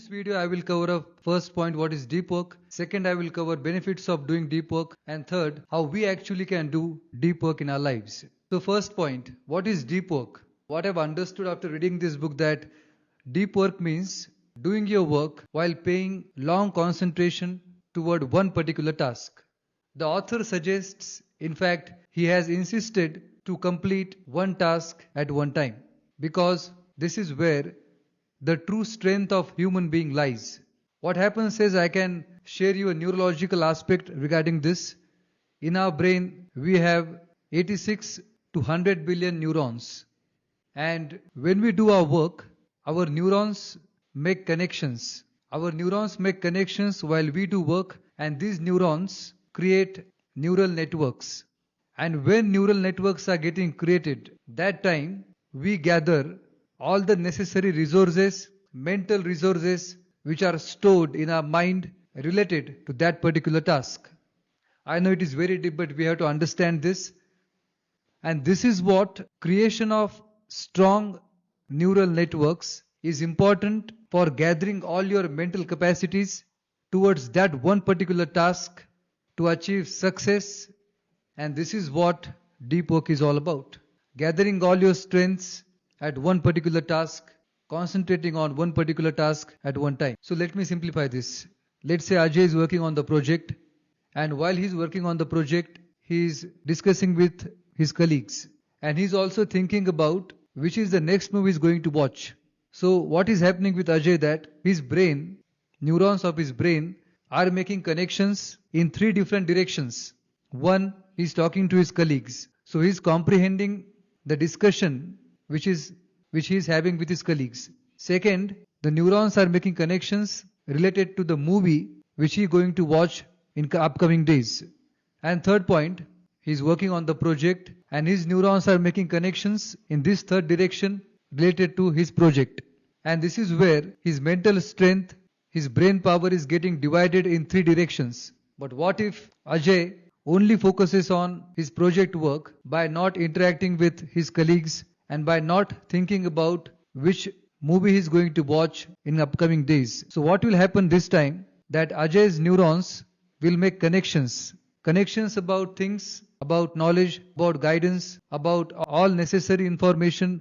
this video, I will cover a first point, what is deep work. Second, I will cover benefits of doing deep work. And third, how we actually can do deep work in our lives. So first point, what is deep work? What I've understood after reading this book, that deep work means doing your work while paying long concentration toward one particular task. The author suggests, in fact, he has insisted to complete one task at one time, because this is where the true strength of human being lies. What happens is, I can share you a neurological aspect regarding this. In our brain, we have 86 to 100 billion neurons. And when we do our work, our neurons make connections. Our neurons make connections while we do work, and these neurons create neural networks. And when neural networks are getting created, that time we gather all the necessary resources, mental resources, which are stored in our mind related to that particular task. I know it is very deep, but we have to understand this. And this is what creation of strong neural networks is important for gathering all your mental capacities towards that one particular task to achieve success. And this is what deep work is all about. Gathering all your strengths at one particular task, concentrating on one particular task at one time. So let me simplify this. Let's say Ajay is working on the project, and while he's working on the project, he's discussing with his colleagues, and he's also thinking about which is the next movie he's going to watch. So what is happening with Ajay, that his brain, neurons of his brain, are making connections in three different directions. One, he's talking to his colleagues. So he's comprehending the discussion which he is having with his colleagues. Second, the neurons are making connections related to the movie which he is going to watch in upcoming days. And third point, he is working on the project, and his neurons are making connections in this third direction related to his project. And this is where his mental strength, his brain power is getting divided in three directions. But what if Ajay only focuses on his project work by not interacting with his colleagues and by not thinking about which movie he is going to watch in upcoming days? So what will happen this time, that Ajay's neurons will make connections about things, about knowledge, about guidance, about all necessary information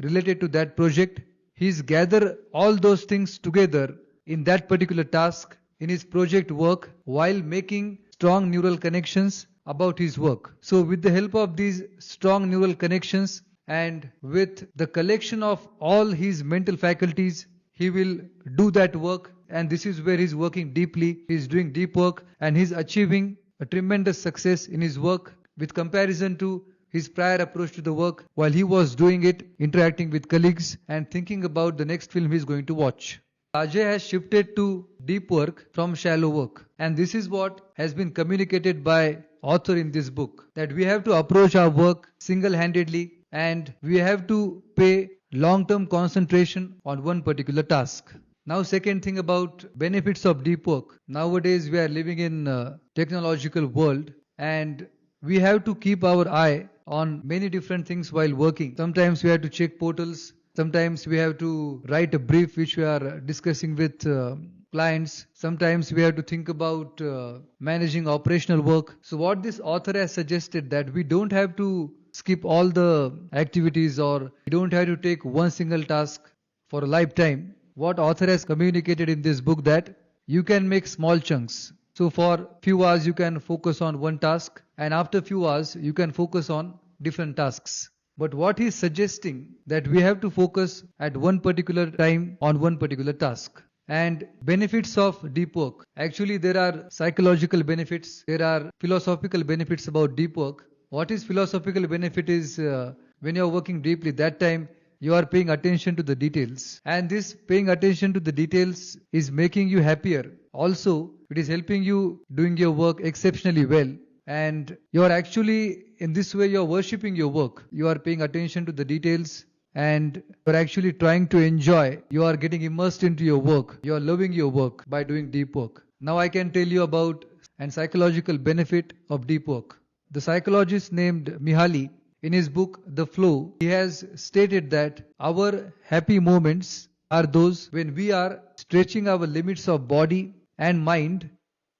related to that project. He's gather all those things together in that particular task, in his project work, while making strong neural connections about his work. So with the help of these strong neural connections, and with the collection of all his mental faculties, he will do that work. And this is where he's working deeply. He's doing deep work, and he's achieving a tremendous success in his work with comparison to his prior approach to the work, while he was doing it, interacting with colleagues and thinking about the next film he's going to watch. Ajay has shifted to deep work from shallow work. And this is what has been communicated by author in this book, that we have to approach our work single-handedly, and we have to pay long-term concentration on one particular task. Now, second thing about benefits of deep work. Nowadays we are living in a technological world, and we have to keep our eye on many different things while working. Sometimes we have to check portals. Sometimes we have to write a brief which we are discussing with clients. Sometimes we have to think about managing operational work. So what this author has suggested, that we don't have to skip all the activities, or we don't have to take one single task for a lifetime. What author has communicated in this book, that you can make small chunks. So for few hours you can focus on one task, and after few hours you can focus on different tasks. But what he is suggesting, that we have to focus at one particular time on one particular task. And benefits of deep work. Actually, there are psychological benefits, there are philosophical benefits about deep work. What is philosophical benefit is, when you are working deeply, that time you are paying attention to the details. And this paying attention to the details is making you happier. Also, it is helping you doing your work exceptionally well. And you are actually, in this way, you are worshipping your work. You are paying attention to the details, and you are actually trying to enjoy. You are getting immersed into your work. You are loving your work by doing deep work. Now I can tell you about a psychological benefit of deep work. The psychologist named Mihaly, in his book The Flow, he has stated that our happy moments are those when we are stretching our limits of body and mind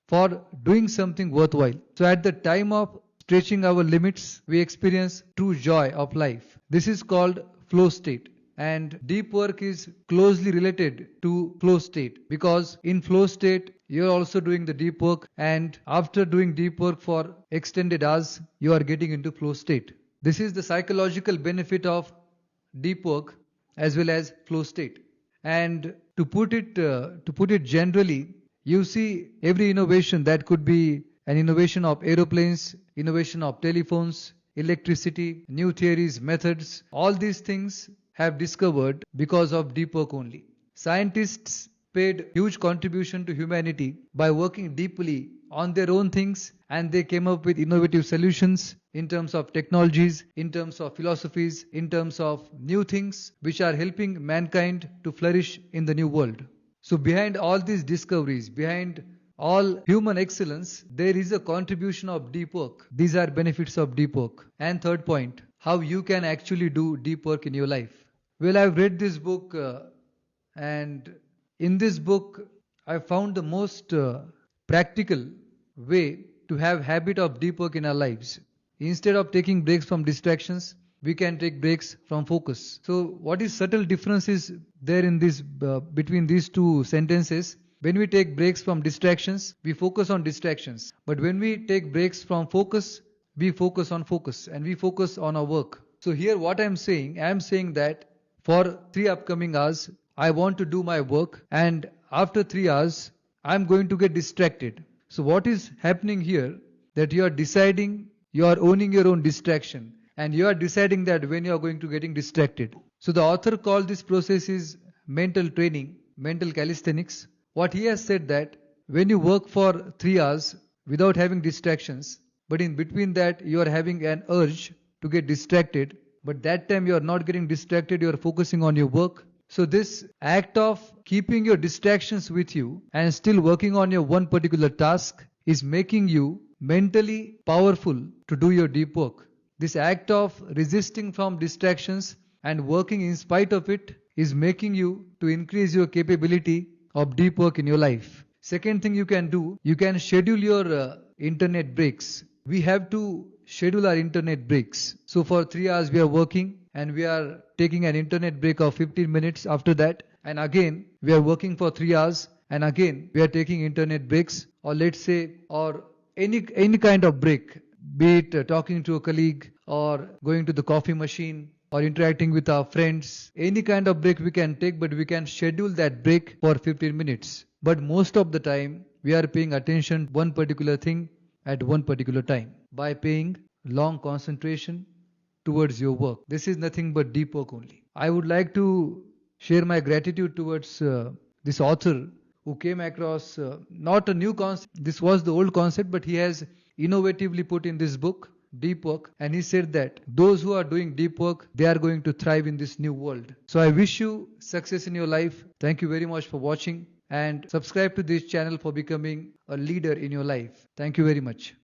for doing something worthwhile. So at the time of stretching our limits, we experience true joy of life. This is called flow state. And deep work is closely related to flow state, because in flow state you are also doing the deep work, and after doing deep work for extended hours you are getting into flow state. This is the psychological benefit of deep work as well as flow state. And to put it generally, you see every innovation that could be an innovation of aeroplanes, innovation of telephones, electricity, new theories, methods, all these things have discovered because of deep work only. Scientists paid huge contribution to humanity by working deeply on their own things, and they came up with innovative solutions in terms of technologies, in terms of philosophies, in terms of new things which are helping mankind to flourish in the new world. So behind all these discoveries, behind all human excellence, there is a contribution of deep work. These are benefits of deep work. And third point, how you can actually do deep work in your life. Well, I've read this book, and in this book I found the most practical way to have habit of deep work in our lives. Instead of taking breaks from distractions, we can take breaks from focus. So what is subtle difference is there in this between these two sentences? When we take breaks from distractions, we focus on distractions. But when we take breaks from focus, we focus on focus, and we focus on our work. So here what I am saying that for 3 upcoming hours, I want to do my work, and after 3 hours, I am going to get distracted. So what is happening here? That you are deciding, you are owning your own distraction, and you are deciding that when you are going to getting distracted. So the author called this process is mental training, mental calisthenics. What he has said that when you work for 3 hours without having distractions, but in between that you are having an urge to get distracted, but that time you are not getting distracted, you are focusing on your work. So this act of keeping your distractions with you and still working on your one particular task is making you mentally powerful to do your deep work. This act of resisting from distractions and working in spite of it is making you to increase your capability of deep work in your life. Second thing you can do, you can schedule your internet breaks. We have to schedule our internet breaks. So for 3 hours we are working, and we are taking an internet break of 15 minutes after that, and again we are working for 3 hours, and again we are taking internet breaks, or let's say, or any kind of break, be it talking to a colleague or going to the coffee machine or interacting with our friends. Any kind of break we can take, but we can schedule that break for 15 minutes. But most of the time we are paying attention to one particular thing at one particular time by paying long concentration towards your work. This is nothing but deep work only. I would like to share my gratitude towards this author who came across not a new concept. This was the old concept, but he has innovatively put in this book deep work, and he said that those who are doing deep work, they are going to thrive in this new world. So I wish you success in your life. Thank you very much for watching, and subscribe to this channel for becoming a leader in your life. Thank you very much.